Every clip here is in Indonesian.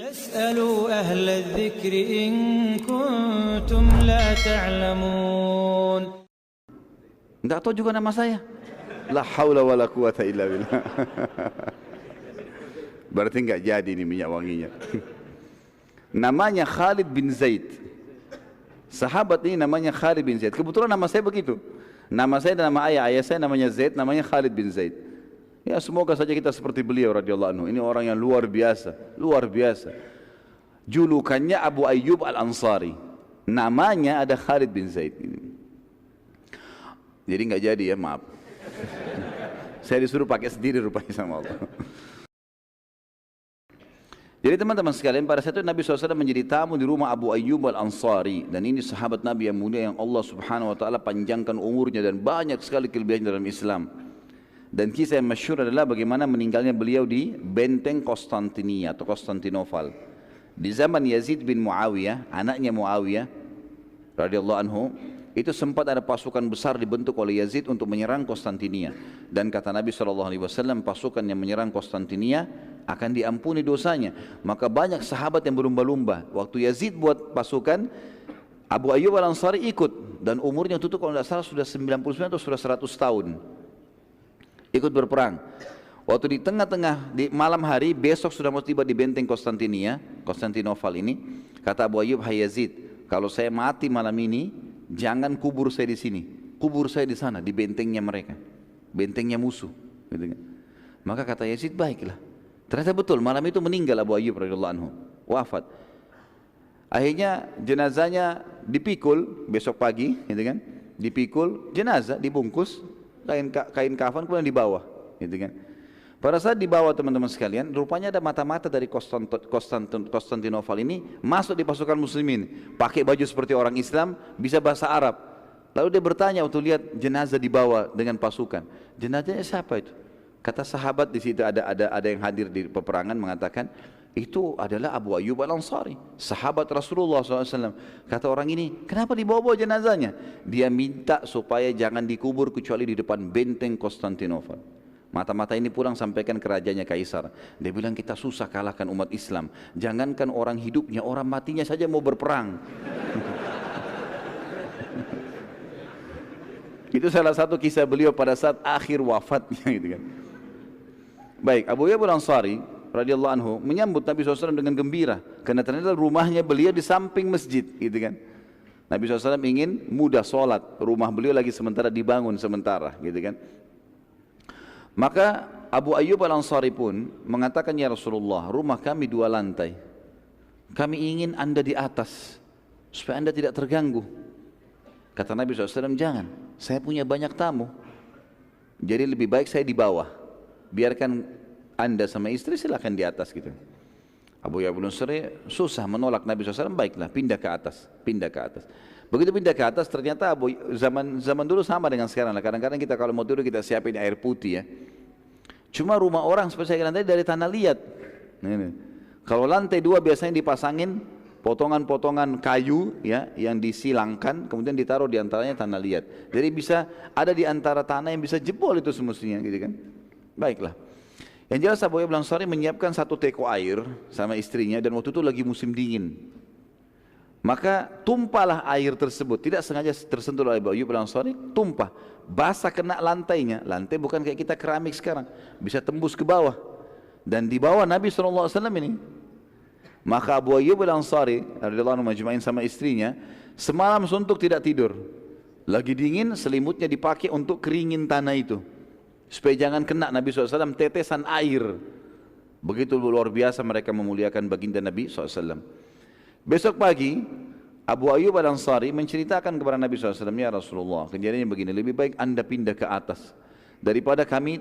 فاسألوا أهل الذكر إن كنتم لا تعلمون. Enggak tahu juga nama saya. La haula wala quwata illa billah. Berarti enggak jadi ini minyak wanginya. Namanya Khalid bin Zaid. Sahabat ini namanya Khalid bin Zaid. Kebetulan nama saya begitu. Nama saya dan nama ayah saya namanya Zaid, namanya Khalid bin Zaid. Ya semoga saja kita seperti beliau radhiyallahu anhu. Ini orang yang luar biasa, luar biasa. Julukannya Abu Ayyub Al-Ansari. Namanya ada Khalid bin Zaid. Jadi nggak jadi ya, maaf. Saya disuruh pakai sendiri rupanya sama Allah. Jadi teman-teman sekalian, pada saat itu Nabi SAW menjadi tamu di rumah Abu Ayyub Al-Ansari. Dan ini sahabat Nabi yang mulia yang Allah Subhanahu Wa Taala panjangkan umurnya dan banyak sekali kelebihan dalam Islam. Dan kisah yang masyhur adalah bagaimana meninggalnya beliau di benteng Konstantinia atau Konstantinopel. Di zaman Yazid bin Muawiyah, anaknya Muawiyah radhiyallahu anhu, itu sempat ada pasukan besar dibentuk oleh Yazid untuk menyerang Konstantinia. Dan kata Nabi SAW, pasukan yang menyerang Konstantinia akan diampuni dosanya. Maka banyak sahabat yang berlumba-lumba. Waktu Yazid buat pasukan, Abu Ayyub Al-Ansari ikut. Dan umurnya itu kalau tidak salah sudah 99 atau sudah 100 tahun. Ikut berperang. Waktu di tengah-tengah di malam hari, besok sudah mau tiba di benteng Konstantinopel ini, kata Abu Ayyub, hai Yazid, kalau saya mati malam ini, jangan kubur saya di sini, kubur saya di sana, di bentengnya mereka, bentengnya musuh. Gitu kan. Maka kata Yazid, baiklah. Ternyata betul, malam itu meninggal Abu Ayyub radhiyallahu anhu, wafat. Akhirnya jenazahnya dipikul besok pagi, gitu kan? Dipikul jenazah, dibungkus kain kafan kemudian dibawa, gitu kan. Pada saat dibawa teman-teman sekalian, rupanya ada mata-mata dari Konstantinopel ini masuk di pasukan muslimin, pakai baju seperti orang Islam, bisa bahasa Arab. Lalu dia bertanya waktu lihat jenazah dibawa dengan pasukan, jenazahnya siapa itu? Kata sahabat di situ ada yang hadir di peperangan mengatakan, itu adalah Abu Ayyub Al-Ansari, sahabat Rasulullah SAW. Kata orang ini, kenapa dibawa-bawa jenazahnya? Dia minta supaya jangan dikubur kecuali di depan benteng Konstantinopel. Mata-mata ini pulang sampaikan ke rajanya Kaisar. Dia bilang, kita susah kalahkan umat Islam. Jangankan orang hidupnya, orang matinya saja mau berperang. Itu salah satu kisah beliau pada saat akhir wafatnya, gitu kan. Baik, Abu Ayyub Al-Ansari radhiyallahu anhu menyambut Nabi SAW dengan gembira, karena ternyata rumahnya beliau di samping masjid, gitu kan. Nabi SAW ingin mudah sholat, rumah beliau lagi sementara dibangun sementara, gitu kan. Maka Abu Ayyub Al-Ansari pun mengatakan, ya Rasulullah, rumah kami 2 lantai, kami ingin anda di atas supaya anda tidak terganggu. Kata Nabi SAW, jangan, saya punya banyak tamu, jadi lebih baik saya di bawah, biarkan anda sama istri silakan di atas, gitu. Abu Ayyub Al-Ansari susah menolak Nabi SAW, baiklah pindah ke atas, pindah ke atas. Begitu pindah ke atas, ternyata zaman dulu sama dengan sekarang lah. Kadang-kadang kita kalau mau tidur kita siapin air putih ya. Cuma rumah orang seperti saya bilang tadi dari tanah liat. Kalau lantai 2 biasanya dipasangin potongan-potongan kayu ya yang disilangkan, kemudian ditaruh di antaranya tanah liat. Jadi bisa ada di antara tanah yang bisa jebol itu semestinya, gitu kan. Baiklah. Yang jelas Abu Ayyub Al-Ansari menyiapkan 1 teko air sama istrinya, dan waktu itu lagi musim dingin. Maka tumpahlah air tersebut, tidak sengaja tersentuh oleh Abu Ayyub Al-Ansari, tumpah, basah kena lantainya. Lantai bukan kayak kita keramik sekarang, bisa tembus ke bawah. Dan di bawah Nabi SAW ini. Maka Abu Ayyub Al-Ansari radhiyallahu anhu majma'in sama istrinya, semalam suntuk tidak tidur. Lagi dingin, selimutnya dipakai untuk keringin tanah itu, supaya jangan kena Nabi SAW tetesan air. Begitu luar biasa mereka memuliakan baginda Nabi SAW. Besok pagi Abu Ayyub Al-Ansari menceritakan kepada Nabi SAW, ya Rasulullah, kejadiannya begini, lebih baik anda pindah ke atas daripada kami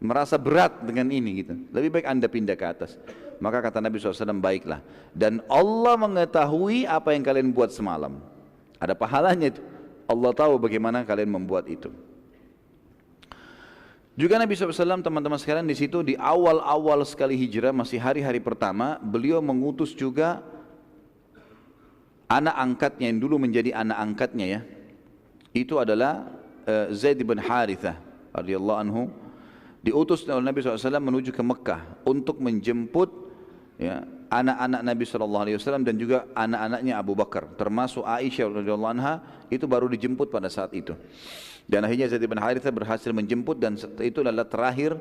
merasa berat dengan ini, gitu. Lebih baik anda pindah ke atas. Maka kata Nabi SAW, baiklah, dan Allah mengetahui apa yang kalian buat semalam. Ada pahalanya itu, Allah tahu bagaimana kalian membuat itu. Juga Nabi SAW teman-teman sekalian di situ di awal-awal sekali hijrah, masih hari-hari pertama, beliau mengutus juga anak angkatnya yang dulu menjadi anak angkatnya ya. Itu adalah Zaid bin Harithah radhiyallahu anhu, diutus oleh Nabi SAW menuju ke Mekah untuk menjemput ya, anak-anak Nabi SAW dan juga anak-anaknya Abu Bakar, termasuk Aisyah radhiyallahu anha, itu baru dijemput pada saat itu. Dan akhirnya Zaid bin Harithah berhasil menjemput, dan itu adalah terakhir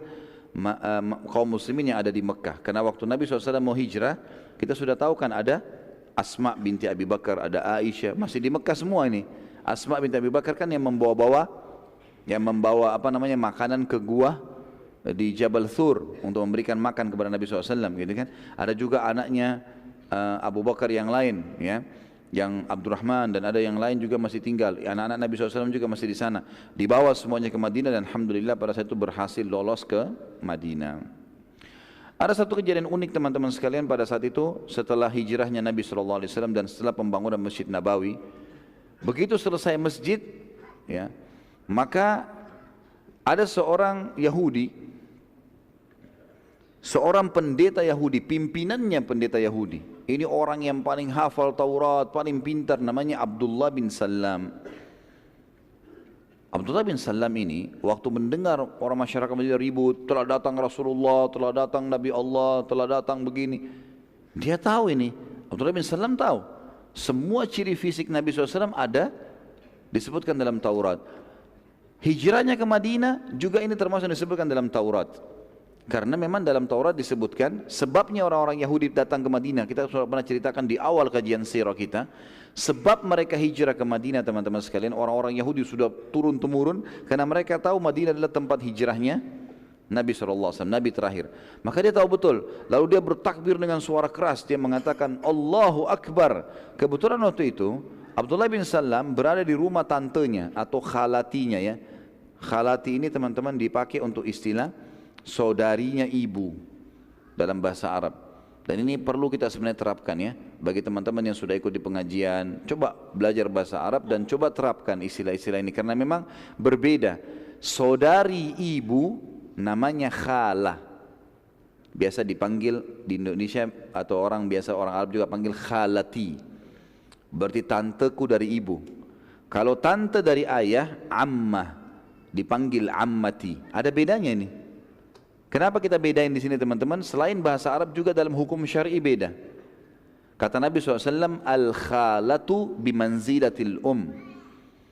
kaum muslimin yang ada di Mekah. Karena waktu Nabi SAW mau hijrah, kita sudah tahu kan ada Asma binti Abi Bakar, ada Aisyah, masih di Mekah semua ini. Asma binti Abi Bakar kan yang membawa makanan ke gua di Jabal Thur untuk memberikan makan kepada Nabi SAW, gitu kan. Ada juga anaknya Abu Bakar yang lain, ya, yang Abdurrahman, dan ada yang lain juga masih tinggal. Anak-anak Nabi SAW juga masih di sana. Dibawa semuanya ke Madinah, dan alhamdulillah pada saat itu berhasil lolos ke Madinah. Ada satu kejadian unik teman-teman sekalian pada saat itu, setelah hijrahnya Nabi SAW dan setelah pembangunan Masjid Nabawi. Begitu selesai masjid, ya, maka ada seorang Yahudi, seorang pendeta Yahudi, pimpinannya pendeta Yahudi. Ini orang yang paling hafal Taurat, paling pintar, namanya Abdullah bin Salam. Abdullah bin Salam ini waktu mendengar orang masyarakat Madinah ribut, telah datang Rasulullah, telah datang Nabi Allah, telah datang begini, dia tahu ini. Abdullah bin Salam tahu semua ciri fisik Nabi SAW ada disebutkan dalam Taurat. Hijrahnya ke Madinah juga ini termasuk disebutkan dalam Taurat. Karena memang dalam Taurat disebutkan sebabnya orang-orang Yahudi datang ke Madinah. Kita sudah pernah ceritakan di awal kajian sirah kita. Sebab mereka hijrah ke Madinah, teman-teman sekalian, orang-orang Yahudi sudah turun-temurun karena mereka tahu Madinah adalah tempat hijrahnya Nabi SAW, Nabi terakhir. Maka dia tahu betul. Lalu dia bertakbir dengan suara keras, dia mengatakan Allahu Akbar. Kebetulan waktu itu Abdullah bin Salam berada di rumah tantenya atau khalatinya, ya. Khalati ini teman-teman dipakai untuk istilah saudarinya ibu dalam bahasa Arab. Dan ini perlu kita sebenarnya terapkan, ya, bagi teman-teman yang sudah ikut di pengajian. Coba belajar bahasa Arab dan coba terapkan istilah-istilah ini, karena memang berbeda. Saudari ibu namanya khalah. Biasa dipanggil di Indonesia atau orang biasa orang Arab juga panggil khalati. Berarti tanteku dari ibu. Kalau tante dari ayah, ammah, dipanggil ammati. Ada bedanya ini. Kenapa kita bedain di sini teman-teman? Selain bahasa Arab juga dalam hukum syar'i beda. Kata Nabi SAW, al-khalatu bimanzilatil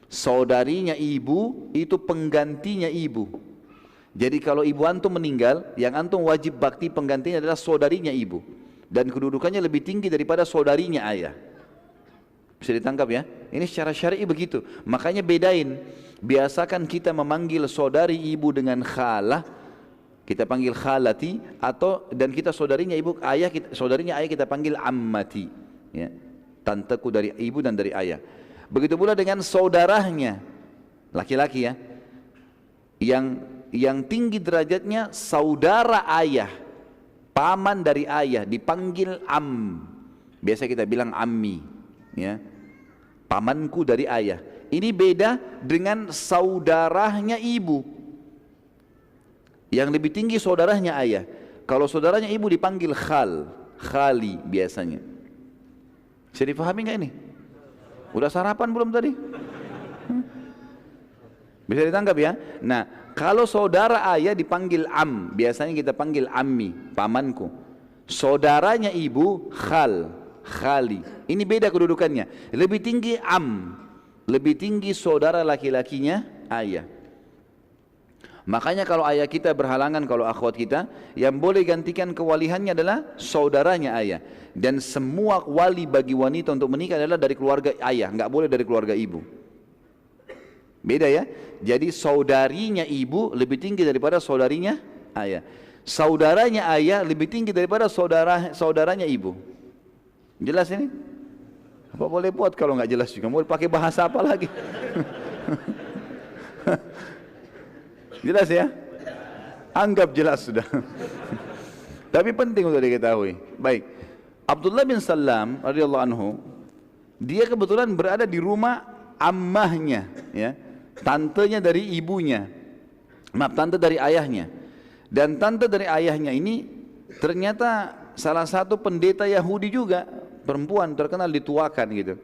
saudarinya ibu itu penggantinya ibu. Jadi kalau ibu antum meninggal, yang antum wajib bakti penggantinya adalah saudarinya ibu. Dan kedudukannya lebih tinggi daripada saudarinya ayah. Bisa ditangkap, ya? Ini secara syar'i begitu. Makanya bedain. Biasakan kita memanggil saudari ibu dengan khalah, kita panggil khalati, dan kita saudarinya ibu, saudarinya ayah kita panggil ammati, ya. Tanteku dari ibu dan dari ayah. Begitu pula dengan saudaranya laki-laki, ya, yang tinggi derajatnya saudara ayah, paman dari ayah, dipanggil biasa kita bilang ammi, ya, pamanku dari ayah. Ini beda dengan saudaranya ibu. Yang lebih tinggi saudaranya ayah. Kalau saudaranya ibu dipanggil khali biasanya. Bisa dipahami nggak ini? Udah sarapan belum tadi? Bisa ditangkap, ya? Nah, kalau saudara ayah dipanggil biasanya kita panggil ammi, pamanku. Saudaranya ibu khali. Ini beda kedudukannya. Lebih tinggi lebih tinggi saudara laki-lakinya ayah. Makanya kalau ayah kita berhalangan, kalau akhwat kita, yang boleh gantikan kewalihannya adalah saudaranya ayah. Dan semua wali bagi wanita untuk menikah adalah dari keluarga ayah, nggak boleh dari keluarga ibu. Beda, ya. Jadi saudarinya ibu lebih tinggi daripada saudarinya ayah. Saudaranya ayah lebih tinggi daripada saudaranya ibu. Jelas ini? Apa boleh buat kalau nggak jelas juga? Mau pakai bahasa apa lagi? Jelas, ya? Anggap jelas sudah. Tapi penting untuk diketahui. Baik. Abdullah bin Salam radhiyallahu anhu, dia kebetulan berada di rumah ammahnya, ya. Tantenya dari ibunya. Tante dari ayahnya. Dan tante dari ayahnya ini ternyata salah satu pendeta Yahudi juga, perempuan terkenal, dituakan gitu.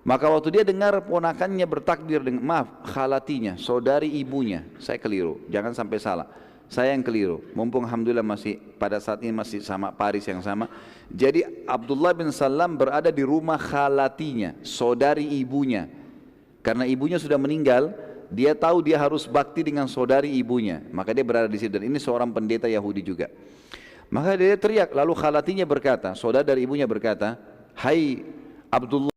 Maka waktu dia dengar ponakannya bertakbir dengan khalatinya, saudari ibunya, saya keliru, jangan sampai salah. Saya yang keliru. Mumpung alhamdulillah masih pada saat ini masih sama Paris yang sama. Jadi Abdullah bin Salam berada di rumah khalatinya, saudari ibunya. Karena ibunya sudah meninggal, dia tahu dia harus bakti dengan saudari ibunya. Maka dia berada di situ. Dan ini seorang pendeta Yahudi juga. Maka dia teriak. Lalu khalatinya berkata, saudara dari ibunya berkata, "Hai Abdullah."